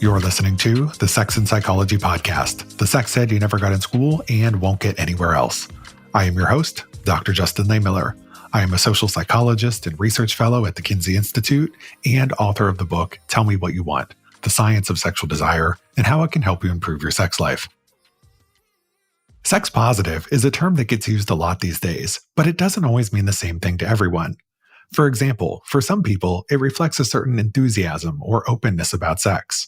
You're listening to the Sex and Psychology Podcast, the sex ed you never got in school and won't get anywhere else. I am your host, Dr. Justin Lehmiller. I am a social psychologist and research fellow at the Kinsey Institute and author of the book, Tell Me What You Want, The Science of Sexual Desire and How It Can Help You Improve Your Sex Life. Sex positive is a term that gets used a lot these days, but it doesn't always mean the same thing to everyone. For example, for some people, it reflects a certain enthusiasm or openness about sex.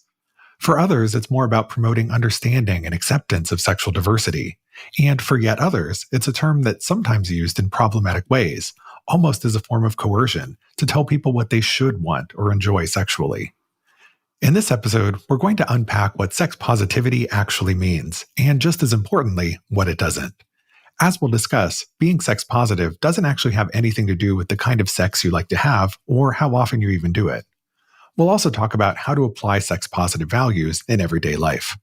For others, it's more about promoting understanding and acceptance of sexual diversity. And for yet others, it's a term that's sometimes used in problematic ways, almost as a form of coercion, to tell people what they should want or enjoy sexually. In this episode, we're going to unpack what sex positivity actually means, and just as importantly, what it doesn't. As we'll discuss, being sex positive doesn't actually have anything to do with the kind of sex you like to have or how often you even do it. We'll also talk about how to apply sex-positive values in everyday life.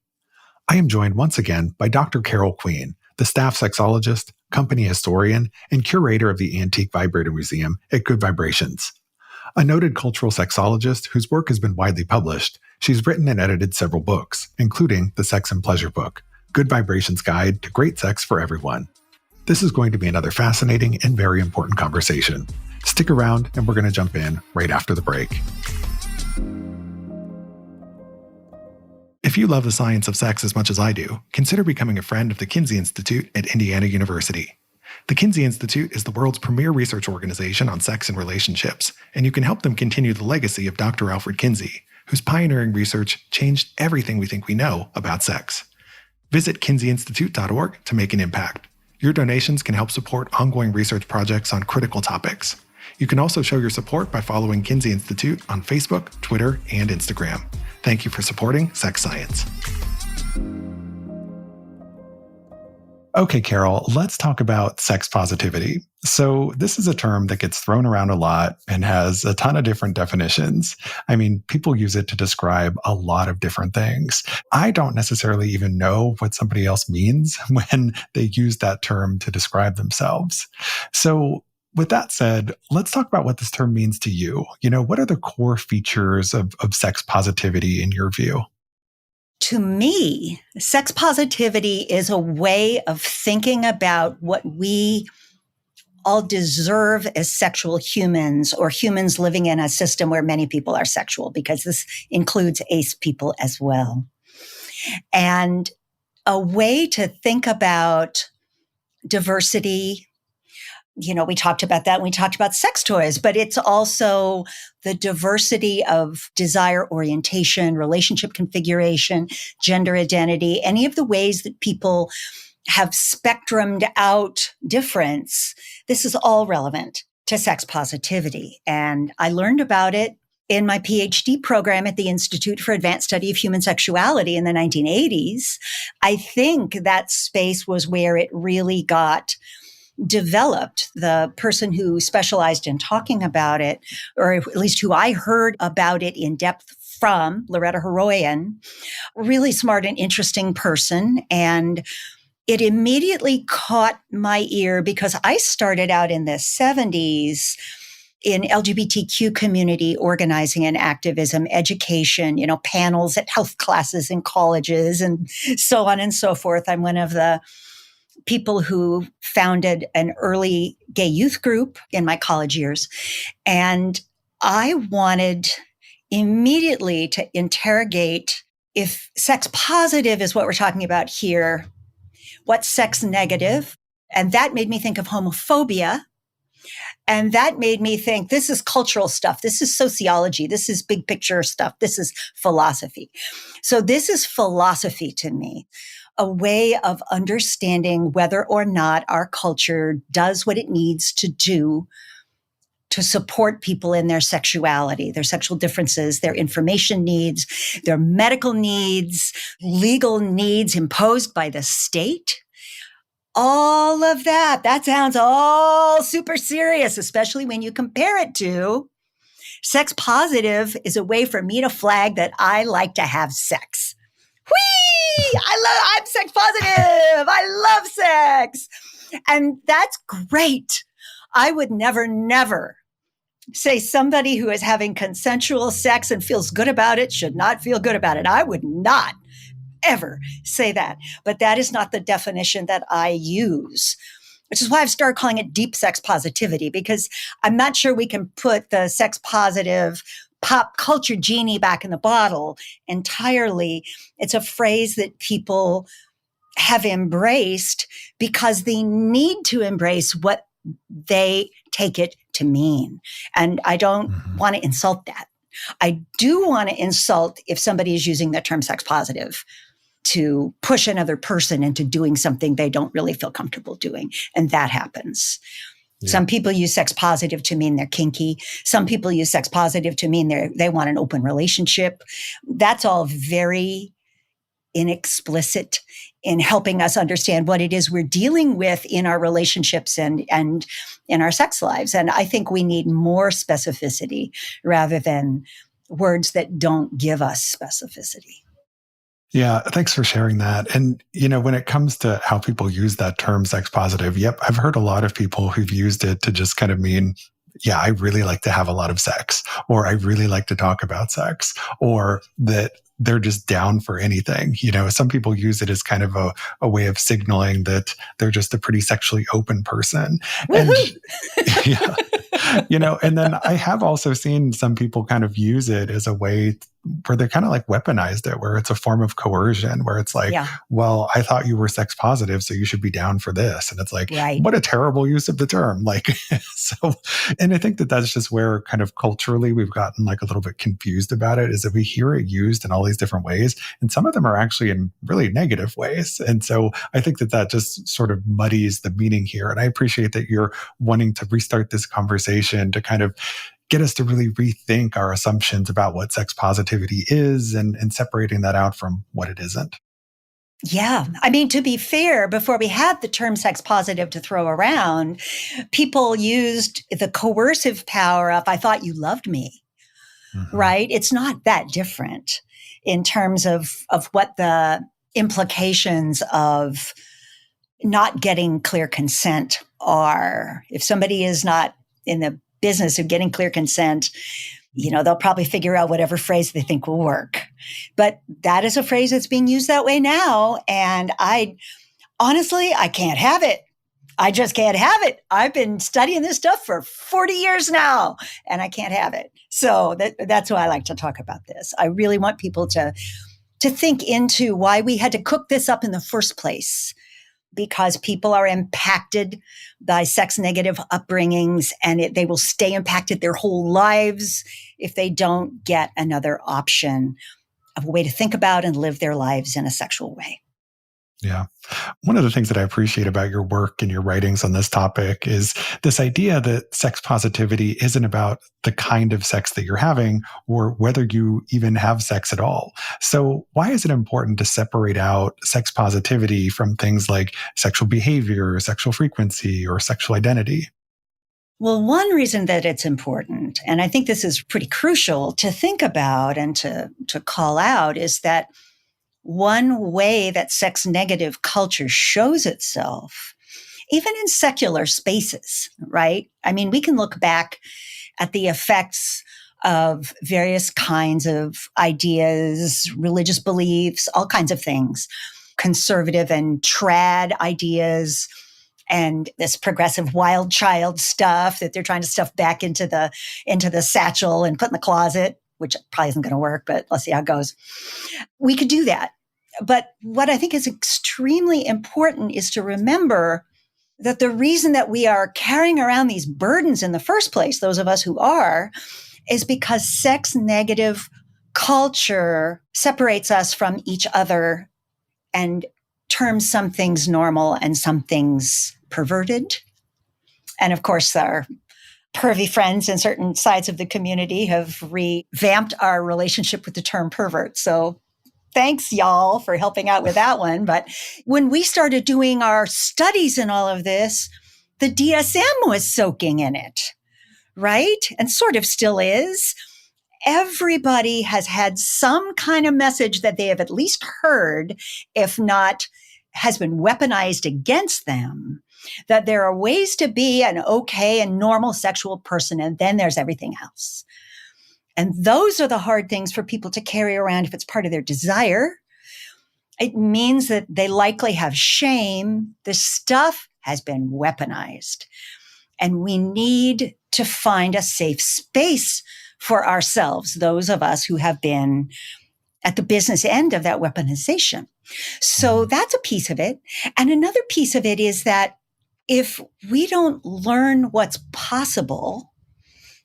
I am joined once again by Dr. Carol Queen, the staff sexologist, company historian, and curator of the Antique Vibrator Museum at Good Vibrations. A noted cultural sexologist whose work has been widely published, she's written and edited several books, including the Sex and Pleasure book, Good Vibrations Guide to Great Sex for Everyone. This is going to be another fascinating and very important conversation. Stick around and we're going to jump in right after the break. If you love the science of sex as much as I do, consider becoming a friend of the Kinsey Institute at Indiana University. The Kinsey Institute is the world's premier research organization on sex and relationships, and you can help them continue the legacy of Dr. Alfred Kinsey, whose pioneering research changed everything we think we know about sex. Visit kinseyinstitute.org to make an impact. Your donations can help support ongoing research projects on critical topics. You can also show your support by following Kinsey Institute on Facebook, Twitter, and Instagram. Thank you for supporting sex science. Okay, Carol, let's talk about sex positivity. So this is a term that gets thrown around a lot and has a ton of different definitions. I mean, people use it to describe a lot of different things. I don't necessarily even know what somebody else means when they use that term to describe themselves. So with that said, let's talk about what this term means to you. What are the core features of sex positivity in your view? To me, sex positivity is a way of thinking about what we all deserve as sexual humans or humans living in a system where many people are sexual, because this includes ace people as well. And a way to think about diversity. We talked about that when we talked about sex toys, but it's also the diversity of desire orientation, relationship configuration, gender identity, any of the ways that people have spectrumed out difference. This is all relevant to sex positivity. And I learned about it in my PhD program at the Institute for Advanced Study of Human Sexuality in the 1980s. I think that space was where it really got developed. The person who specialized in talking about it, or at least who I heard about it in depth from, Loretta Heroyan, really smart and interesting person. And it immediately caught my ear because I started out in the 70s in LGBTQ community organizing and activism, education, panels at health classes in colleges and so on and so forth. I'm one of the people who founded an early gay youth group in my college years. And I wanted immediately to interrogate, if sex positive is what we're talking about here, what's sex negative? And that made me think of homophobia. And that made me think, this is cultural stuff. This is sociology. This is big picture stuff. This is philosophy. So this is philosophy to me. A way of understanding whether or not our culture does what it needs to do to support people in their sexuality, their sexual differences, their information needs, their medical needs, legal needs imposed by the state. All of that sounds all super serious, especially when you compare it to sex positive is a way for me to flag that I like to have sex. Whee! I'm sex positive. I love sex. And that's great. I would never say somebody who is having consensual sex and feels good about it should not feel good about it. I would not ever say that. But that is not the definition that I use, which is why I've started calling it deep sex positivity, because I'm not sure we can put the sex positive pop culture genie back in the bottle entirely. It's a phrase that people have embraced because they need to embrace what they take it to mean. And I don't want to insult that. I do want to insult if somebody is using the term sex positive to push another person into doing something they don't really feel comfortable doing. And that happens. Yeah. Some people use sex positive to mean they're kinky. Some people use sex positive to mean they want an open relationship. That's all very inexplicit in helping us understand what it is we're dealing with in our relationships and in our sex lives. And I think we need more specificity rather than words that don't give us specificity. Yeah, thanks for sharing that. And, when it comes to how people use that term sex positive, yep, I've heard a lot of people who've used it to just kind of mean, yeah, I really like to have a lot of sex, or I really like to talk about sex, or that they're just down for anything. Some people use it as kind of a way of signaling that they're just a pretty sexually open person. Woo-hoo! And yeah, and then I have also seen some people kind of use it as a way where they kind of like weaponized it, where it's a form of coercion, where it's like, well, I thought you were sex positive, so you should be down for this. And it's like, What a terrible use of the term. And I think that that's just where kind of culturally we've gotten like a little bit confused about it, is that we hear it used in all these different ways. And some of them are actually in really negative ways. And so I think that just sort of muddies the meaning here. And I appreciate that you're wanting to restart this conversation to kind of get us to really rethink our assumptions about what sex positivity is and separating that out from what it isn't. Yeah. I mean, to be fair, before we had the term sex positive to throw around, people used the coercive power of, I thought you loved me, right? It's not that different in terms of what the implications of not getting clear consent are. If somebody is not in the business of getting clear consent, they'll probably figure out whatever phrase they think will work. But that is a phrase that's being used that way now. And I can't have it. I just can't have it. I've been studying this stuff for 40 years now, and I can't have it. So that's why I like to talk about this. I really want people to think into why we had to cook this up in the first place, because people are impacted by sex negative upbringings, and they will stay impacted their whole lives if they don't get another option of a way to think about and live their lives in a sexual way. Yeah. One of the things that I appreciate about your work and your writings on this topic is this idea that sex positivity isn't about the kind of sex that you're having or whether you even have sex at all. So why is it important to separate out sex positivity from things like sexual behavior, sexual frequency, or sexual identity? Well, one reason that it's important, and I think this is pretty crucial to think about and to call out, is that one way that sex negative culture shows itself, even in secular spaces, right? I mean, we can look back at the effects of various kinds of ideas, religious beliefs, all kinds of things, conservative and trad ideas, and this progressive wild child stuff that they're trying to stuff back into the satchel and put in the closet, which probably isn't going to work, but let's see how it goes. We could do that. But what I think is extremely important is to remember that the reason that we are carrying around these burdens in the first place, those of us who are, is because sex negative culture separates us from each other and terms some things normal and some things perverted. And of course, our pervy friends in certain sides of the community have revamped our relationship with the term pervert. So thanks, y'all, for helping out with that one. But when we started doing our studies in all of this, the DSM was soaking in it, right? And sort of still is. Everybody has had some kind of message that they have at least heard, if not has been weaponized against them, that there are ways to be an okay and normal sexual person, and then there's everything else. And those are the hard things for people to carry around if it's part of their desire. It means that they likely have shame. This stuff has been weaponized. And we need to find a safe space for ourselves, those of us who have been at the business end of that weaponization. So that's a piece of it. And another piece of it is that if we don't learn what's possible,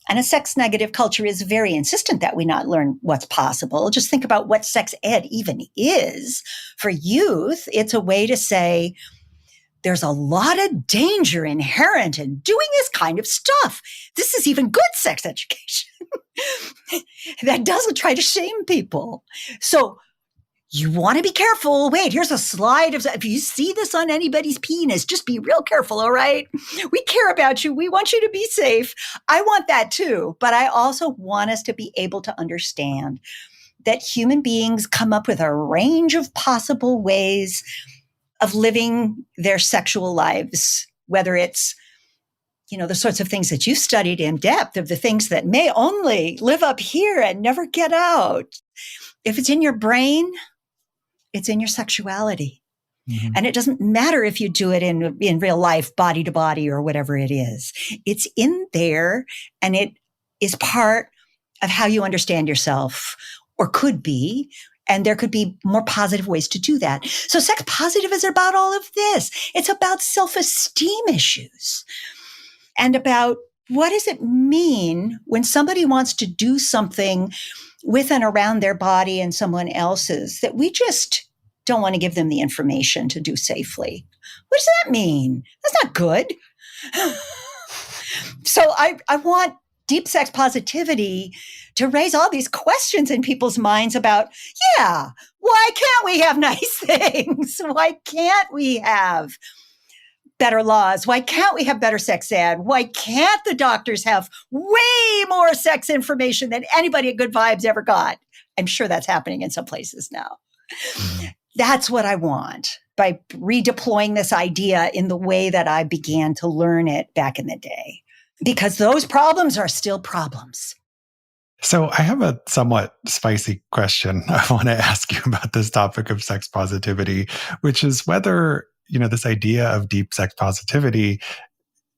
and a sex negative culture is very insistent that we not learn what's possible. Just think about what sex ed even is for youth. It's a way to say, there's a lot of danger inherent in doing this kind of stuff. This is even good sex education that doesn't try to shame people. So you want to be careful. Wait, here's a slide of, if you see this on anybody's penis, just be real careful, all right? We care about you. We want you to be safe. I want that too. But I also want us to be able to understand that human beings come up with a range of possible ways of living their sexual lives, whether it's, the sorts of things that you studied in depth, of the things that may only live up here and never get out. If it's in your brain, it's in your sexuality. Mm-hmm. And it doesn't matter if you do it in real life, body to body or whatever it is. It's in there, and it is part of how you understand yourself, or could be. And there could be more positive ways to do that. So sex positive is about all of this. It's about self-esteem issues and about what does it mean when somebody wants to do something with and around their body and someone else's that we just don't want to give them the information to do safely. What does that mean? That's not good. So I want deep sex positivity to raise all these questions in people's minds about, why can't we have nice things? Why can't we have better laws? Why can't we have better sex ed? Why can't the doctors have way more sex information than anybody at Good Vibes ever got? I'm sure that's happening in some places now. Mm-hmm. That's what I want by redeploying this idea in the way that I began to learn it back in the day. Because those problems are still problems. So I have a somewhat spicy question I want to ask you about this topic of sex positivity, which is whether, this idea of deep sex positivity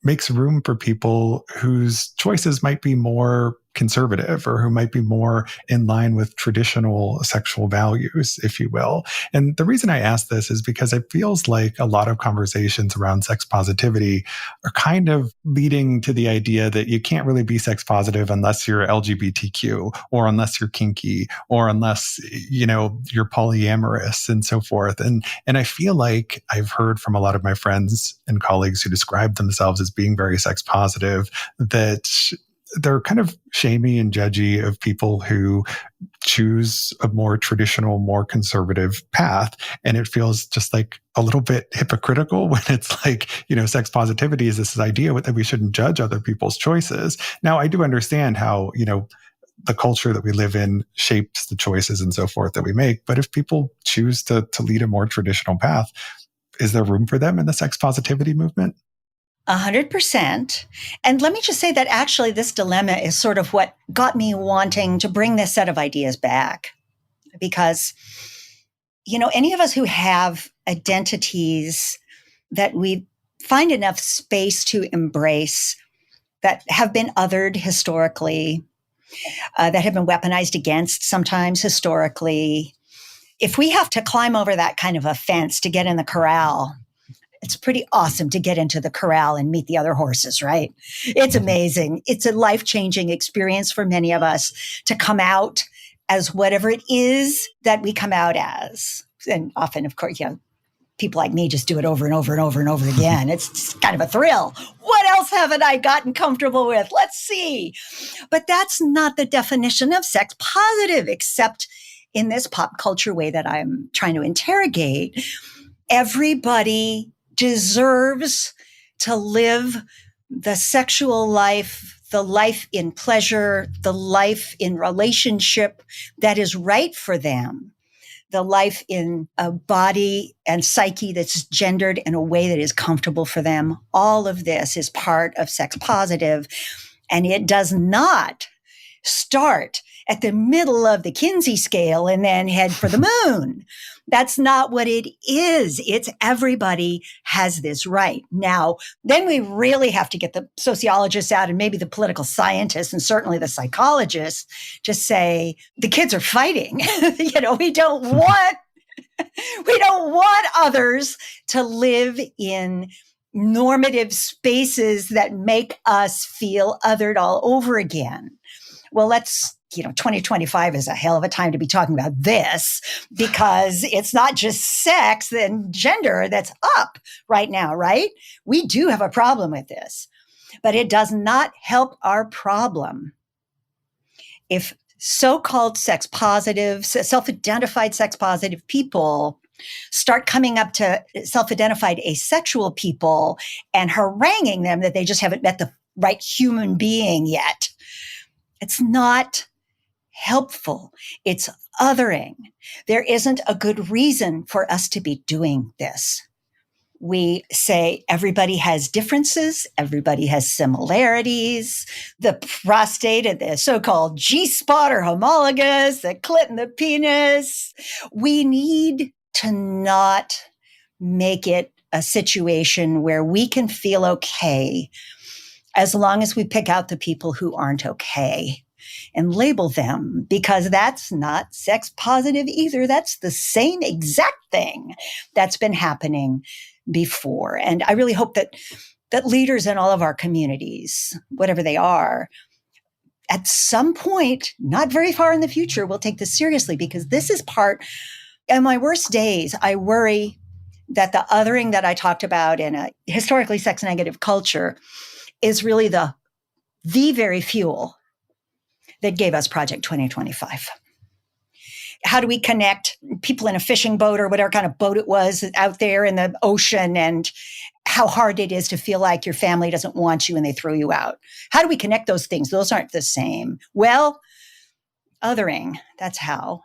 makes room for people whose choices might be more conservative or who might be more in line with traditional sexual values, if you will. And the reason I ask this is because it feels like a lot of conversations around sex positivity are kind of leading to the idea that you can't really be sex positive unless you're LGBTQ or unless you're kinky or unless, you're polyamorous and so forth. And I feel like I've heard from a lot of my friends and colleagues who describe themselves as being very sex positive that they're kind of shamey and judgy of people who choose a more traditional, more conservative path. And it feels just like a little bit hypocritical when it's like, sex positivity is this idea that we shouldn't judge other people's choices. Now, I do understand how, the culture that we live in shapes the choices and so forth that we make. But if people choose to lead a more traditional path, is there room for them in the sex positivity movement? 100%. And let me just say that actually this dilemma is sort of what got me wanting to bring this set of ideas back. Because, any of us who have identities that we find enough space to embrace, that have been othered historically, that have been weaponized against sometimes historically, if we have to climb over that kind of a fence to get in the corral, it's pretty awesome to get into the corral and meet the other horses, right? It's amazing. It's a life-changing experience for many of us to come out as whatever it is that we come out as. And often, of course, people like me just do it over and over and over and over again. It's kind of a thrill. What else haven't I gotten comfortable with? Let's see. But that's not the definition of sex positive, except in this pop culture way that I'm trying to interrogate. Everybody deserves to live the sexual life, the life in pleasure, the life in relationship that is right for them. the life in a body and psyche that's gendered in a way that is comfortable for them. All of this is part of sex positive, and it does not start at the middle of the Kinsey scale and then head for the moon. That's not what it is. It's everybody has this right. Now, then we really have to get the sociologists out and maybe the political scientists and certainly the psychologists to say the kids are fighting. We don't want others to live in normative spaces that make us feel othered all over again. Well, 2025 is a hell of a time to be talking about this because it's not just sex and gender that's up right now, right? We do have a problem with this, but it does not help our problem if so-called sex positive, self-identified sex positive people start coming up to self-identified asexual people and haranguing them that they just haven't met the right human being yet. It's not helpful. It's othering. There isn't a good reason for us to be doing this. We say everybody has differences. Everybody has similarities. The prostate and the so-called G-spot are homologous, the clit and the penis. We need to not make it a situation where we can feel okay as long as we pick out the people who aren't okay and label them, because that's not sex positive either. That's the same exact thing that's been happening before. And I really hope that leaders in all of our communities, whatever they are, at some point, not very far in the future, will take this seriously, because this is part, in my worst days, I worry that the othering that I talked about in a historically sex negative culture is really the very fuel that gave us Project 2025. How do we connect people in a fishing boat or whatever kind of boat it was out there in the ocean, and how hard it is to feel like your family doesn't want you and they throw you out? How do we connect those things? Those aren't the same. Well, othering, that's how.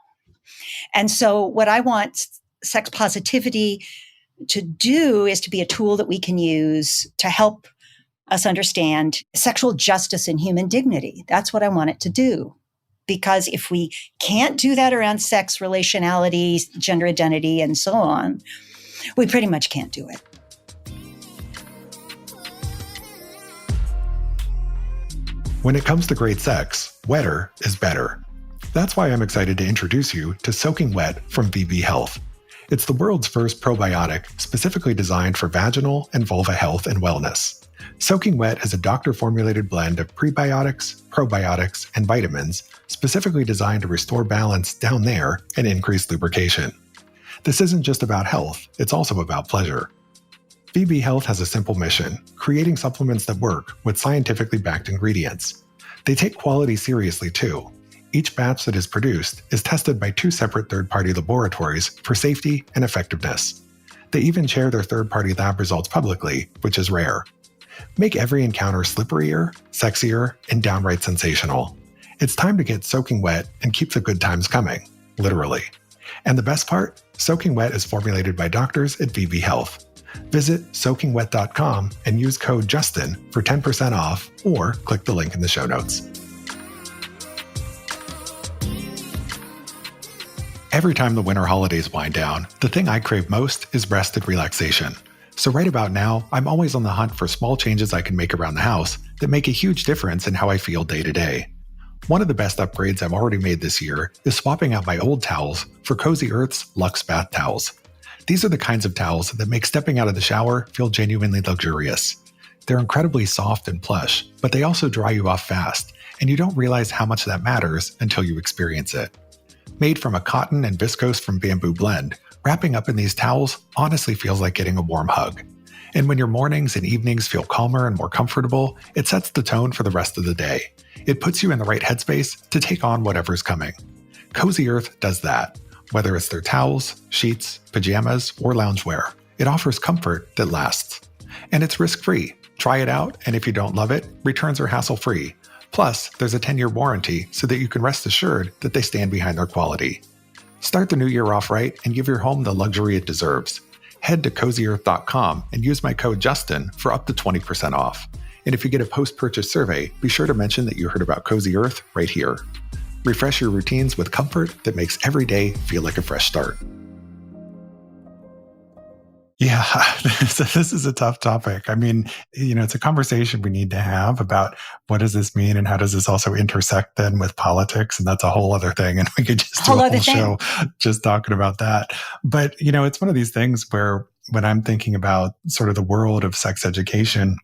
And so what I want sex positivity to do is to be a tool that we can use to help us understand sexual justice and human dignity. That's what I want it to do. Because if we can't do that around sex, relationality, gender identity, and so on, we pretty much can't do it. When it comes to great sex, wetter is better. That's why I'm excited to introduce you to Soaking Wet from VB Health. It's the world's first probiotic specifically designed for vaginal and vulva health and wellness. Soaking Wet is a doctor-formulated blend of prebiotics, probiotics, and vitamins specifically designed to restore balance down there and increase lubrication. This isn't just about health, it's also about pleasure. VB Health has a simple mission, creating supplements that work with scientifically backed ingredients. They take quality seriously too. Each batch that is produced is tested by 2 separate third-party laboratories for safety and effectiveness. They even share their third-party lab results publicly, which is rare. Make every encounter slipperier, sexier, and downright sensational. It's time to get soaking wet and keep the good times coming, literally. And the best part? Soaking Wet is formulated by doctors at VB Health. Visit soakingwet.com and use code JUSTIN for 10% off, or click the link in the show notes. Every time the winter holidays wind down, the thing I crave most is rest and relaxation. So right about now, I'm always on the hunt for small changes I can make around the house that make a huge difference in how I feel day to day. One of the best upgrades I've already made this year is swapping out my old towels for Cozy Earth's Luxe Bath Towels. These are the kinds of towels that make stepping out of the shower feel genuinely luxurious. They're incredibly soft and plush, but they also dry you off fast, and you don't realize how much that matters until you experience it. Made from a cotton and viscose from bamboo blend, wrapping up in these towels honestly feels like getting a warm hug. And when your mornings and evenings feel calmer and more comfortable, it sets the tone for the rest of the day. It puts you in the right headspace to take on whatever's coming. Cozy Earth does that. Whether it's their towels, sheets, pajamas, or loungewear, it offers comfort that lasts. And it's risk-free. Try it out, and if you don't love it, returns are hassle-free. Plus, there's a 10-year warranty so that you can rest assured that they stand behind their quality. Start the new year off right and give your home the luxury it deserves. Head to cozyearth.com and use my code Justin for up to 20% off. And if you get a post-purchase survey, be sure to mention that you heard about Cozy Earth right here. Refresh your routines with comfort that makes every day feel like a fresh start. Yeah, this is a tough topic. I mean, it's a conversation we need to have about what does this mean and how does this also intersect then with politics? And that's a whole other thing. And we could just do a whole show just talking about that. But, it's one of these things where when I'm thinking about sort of the world of sex education,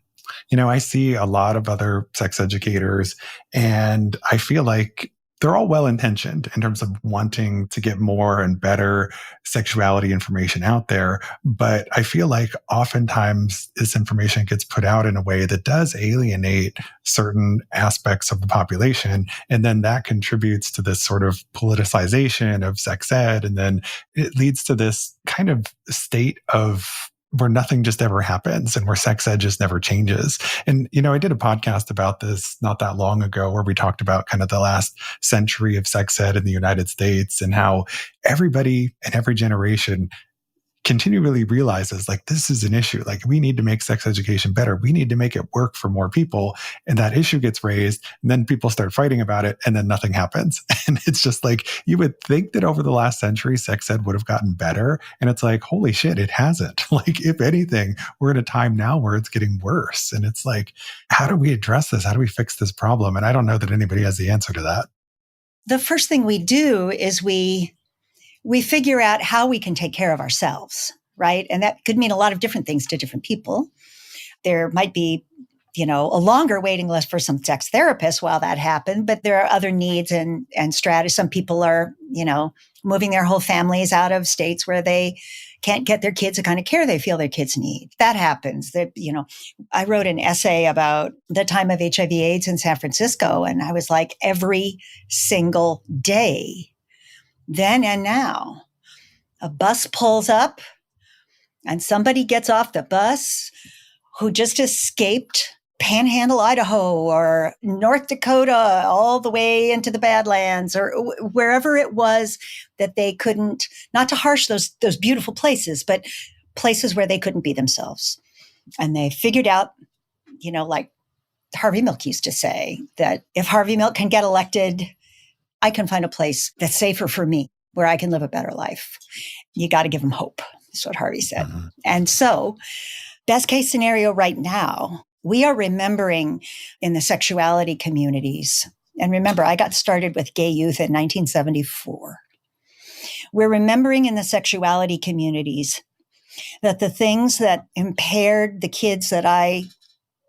I see a lot of other sex educators and I feel like they're all well-intentioned in terms of wanting to get more and better sexuality information out there. But I feel like oftentimes this information gets put out in a way that does alienate certain aspects of the population. And then that contributes to this sort of politicization of sex ed. And then it leads to this kind of state of where nothing just ever happens and where sex ed just never changes. And, I did a podcast about this not that long ago where we talked about kind of the last century of sex ed in the United States and how everybody in every generation continually realizes like this is an issue. Like we need to make sex education better. We need to make it work for more people. And that issue gets raised and then people start fighting about it and then nothing happens. And it's just like, you would think that over the last century, sex ed would have gotten better. And it's like, holy shit, it hasn't. Like if anything, we're in a time now where it's getting worse. And it's like, how do we address this? How do we fix this problem? And I don't know that anybody has the answer to that. The first thing we do is we figure out how we can take care of ourselves, right? And that could mean a lot of different things to different people. There might be, a longer waiting list for some sex therapists while that happened, but there are other needs and strategies. Some people are, moving their whole families out of states where they can't get their kids the kind of care they feel their kids need. That happens. I wrote an essay about the time of HIV/AIDS in San Francisco, and I was like, every single day, then and now, a bus pulls up and somebody gets off the bus who just escaped Panhandle, Idaho, or North Dakota, all the way into the Badlands, or wherever it was that they couldn't, not to harsh those beautiful places, but places where they couldn't be themselves. And they figured out, like Harvey Milk used to say, that if Harvey Milk can get elected, I can find a place that's safer for me, where I can live a better life. You got to give them hope. That's what Harvey said. Mm-hmm. And so, best case scenario right now, we are remembering in the sexuality communities. And remember, I got started with gay youth in 1974. We're remembering in the sexuality communities that the things that impaired the kids that I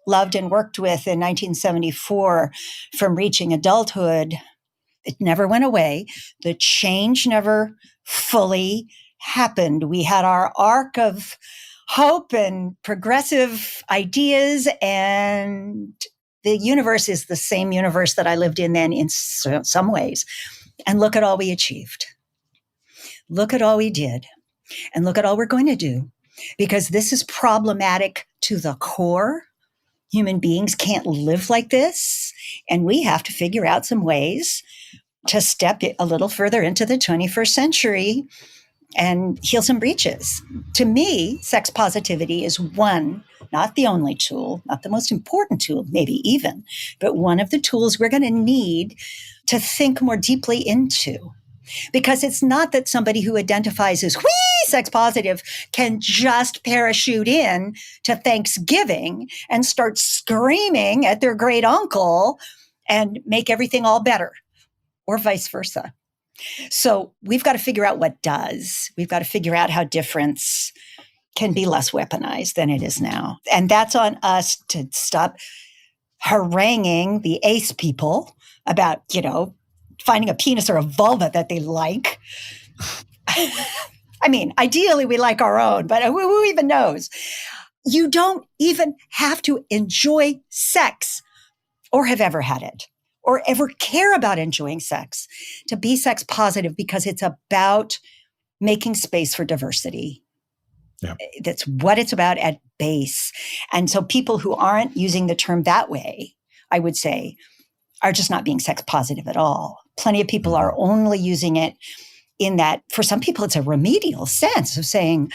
loved and worked with in 1974 from reaching adulthood, it never went away. The change never fully happened. We had our arc of hope and progressive ideas, and the universe is the same universe that I lived in then in some ways. And look at all we achieved. Look at all we did. And look at all we're going to do. Because this is problematic to the core. Human beings can't live like this. And we have to figure out some ways to step a little further into the 21st century and heal some breaches. To me, sex positivity is one, not the only tool, not the most important tool, maybe even, but one of the tools we're going to need to think more deeply into. Because it's not that somebody who identifies as sex positive can just parachute in to Thanksgiving and start screaming at their great uncle and make everything all better, or vice versa. So we've got to figure out what does. We've got to figure out how difference can be less weaponized than it is now. And that's on us to stop haranguing the ace people about, finding a penis or a vulva that they like. I mean, ideally we like our own, but who even knows? You don't even have to enjoy sex or have ever had it, or ever care about enjoying sex to be sex positive, because it's about making space for diversity. Yeah. That's what it's about at base. And so people who aren't using the term that way, I would say, are just not being sex positive at all. Plenty of people are only using it in that for some people, it's a remedial sense of saying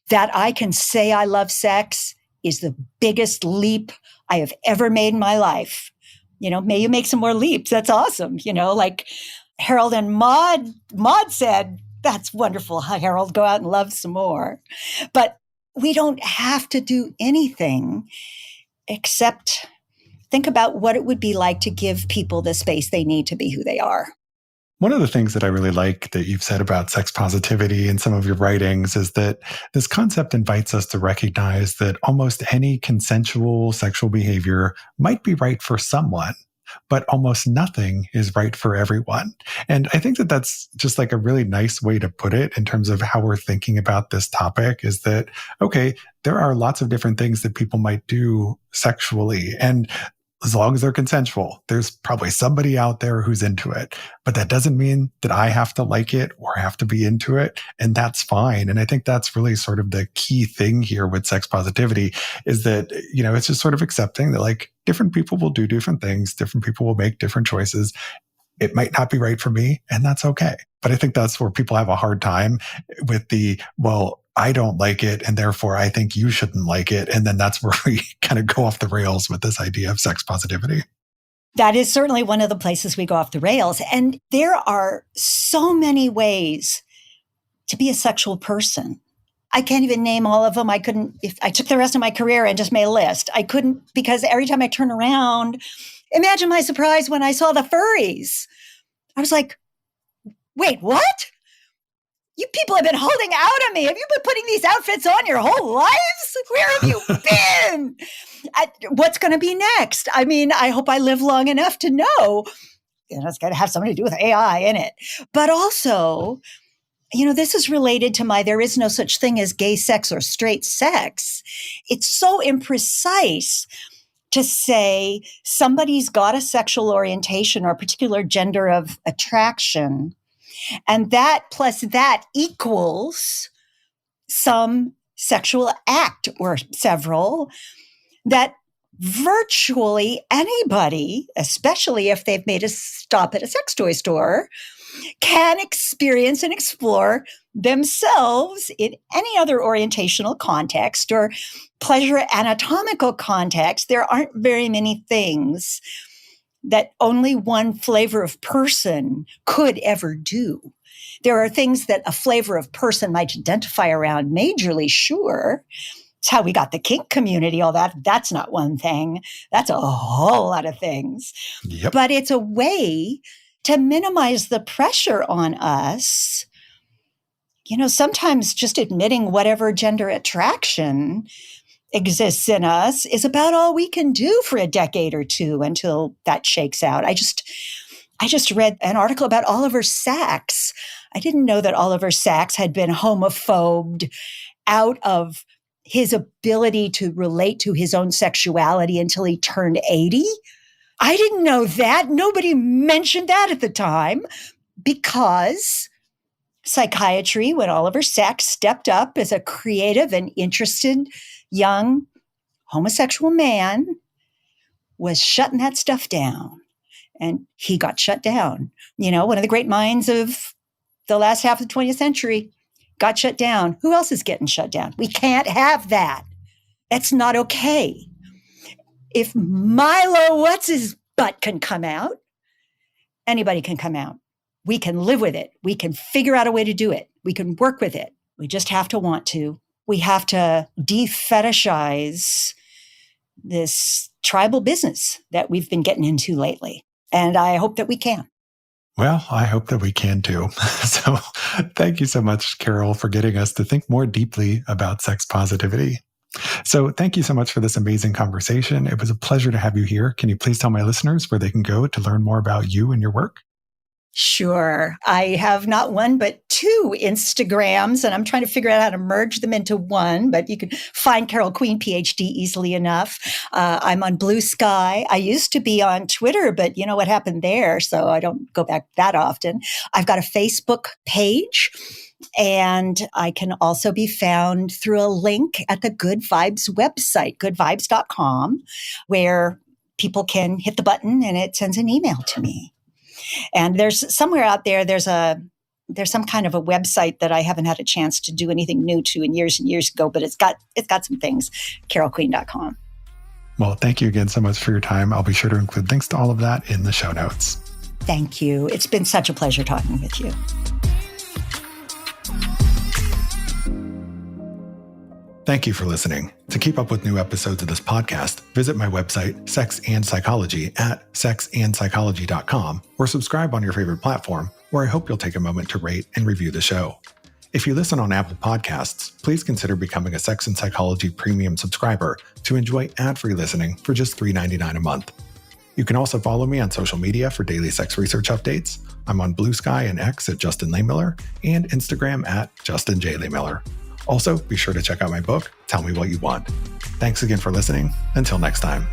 that I can say I love sex is the biggest leap I have ever made in my life. May you make some more leaps. That's awesome. Like Harold and Maud said, that's wonderful. Harold, go out and love some more. But we don't have to do anything except think about what it would be like to give people the space they need to be who they are. One of the things that I really like that you've said about sex positivity in some of your writings is that this concept invites us to recognize that almost any consensual sexual behavior might be right for someone, but almost nothing is right for everyone. And I think that that's just like a really nice way to put it in terms of how we're thinking about this topic is that, okay, there are lots of different things that people might do sexually. And as long as they're consensual, there's probably somebody out there who's into it. But that doesn't mean that I have to like it or have to be into it. And that's fine. And I think that's really sort of the key thing here with sex positivity is that, it's just sort of accepting that like different people will do different things. Different people will make different choices. It might not be right for me, and that's okay. But I think that's where people have a hard time with I don't like it, and therefore I think you shouldn't like it. And then that's where we kind of go off the rails with this idea of sex positivity. That is certainly one of the places we go off the rails. And there are so many ways to be a sexual person. I can't even name all of them. I couldn't, if I took the rest of my career and just made a list, I couldn't, because every time I turn around, imagine my surprise when I saw the furries. I was like, wait, what? You people have been holding out on me. Have you been putting these outfits on your whole lives? Where have you been? What's going to be next? I mean, I hope I live long enough to know. It's got to have something to do with AI in it. But also, this is related to there is no such thing as gay sex or straight sex. It's so imprecise to say somebody's got a sexual orientation or a particular gender of attraction. And that plus that equals some sexual act or several that virtually anybody, especially if they've made a stop at a sex toy store, can experience and explore themselves in any other orientational context or pleasure anatomical context. There aren't very many things that only one flavor of person could ever do. There are things that a flavor of person might identify around majorly, sure. It's how we got the kink community, all that. That's not one thing. That's a whole lot of things. Yep. But it's a way to minimize the pressure on us. Sometimes just admitting whatever gender attraction exists in us is about all we can do for a decade or two until that shakes out. I just read an article about Oliver Sacks. I didn't know that Oliver Sacks had been homophobed out of his ability to relate to his own sexuality until he turned 80. I didn't know that. Nobody mentioned that at the time because psychiatry, when Oliver Sacks stepped up as a creative and interested young homosexual man, was shutting that stuff down. And he got shut down. One of the great minds of the last half of the 20th century got shut down. Who else is getting shut down? We can't have that. That's not okay. If Milo what's-his-butt can come out, anybody can come out. We can live with it. We can figure out a way to do it. We can work with it. We just have to want to. We have to de-fetishize this tribal business that we've been getting into lately. And I hope that we can. Well, I hope that we can too. So thank you so much, Carol, for getting us to think more deeply about sex positivity. So thank you so much for this amazing conversation. It was a pleasure to have you here. Can you please tell my listeners where they can go to learn more about you and your work? Sure. I have not one, but two Instagrams, and I'm trying to figure out how to merge them into one, but you can find Carol Queen, PhD, easily enough. I'm on Blue Sky. I used to be on Twitter, but you know what happened there, so I don't go back that often. I've got a Facebook page, and I can also be found through a link at the Good Vibes website, goodvibes.com, where people can hit the button and it sends an email to me. And there's somewhere out there's a there's some kind of a website that I haven't had a chance to do anything new to in years and years ago, but it's got some things, carolqueen.com. Well, thank you again so much for your time. I'll be sure to include links to all of that in the show notes. Thank you. It's been such a pleasure talking with you. Thank you for listening. To keep up with new episodes of this podcast, visit my website, Sex and Psychology, at sexandpsychology.com, or subscribe on your favorite platform, where I hope you'll take a moment to rate and review the show. If you listen on Apple Podcasts, please consider becoming a Sex and Psychology Premium subscriber to enjoy ad-free listening for just $3.99 a month. You can also follow me on social media for daily sex research updates. I'm on Blue Sky and X at Justin Lehmiller and Instagram at Justin J. Lehmiller. Also, be sure to check out my book, Tell Me What You Want. Thanks again for listening. Until next time.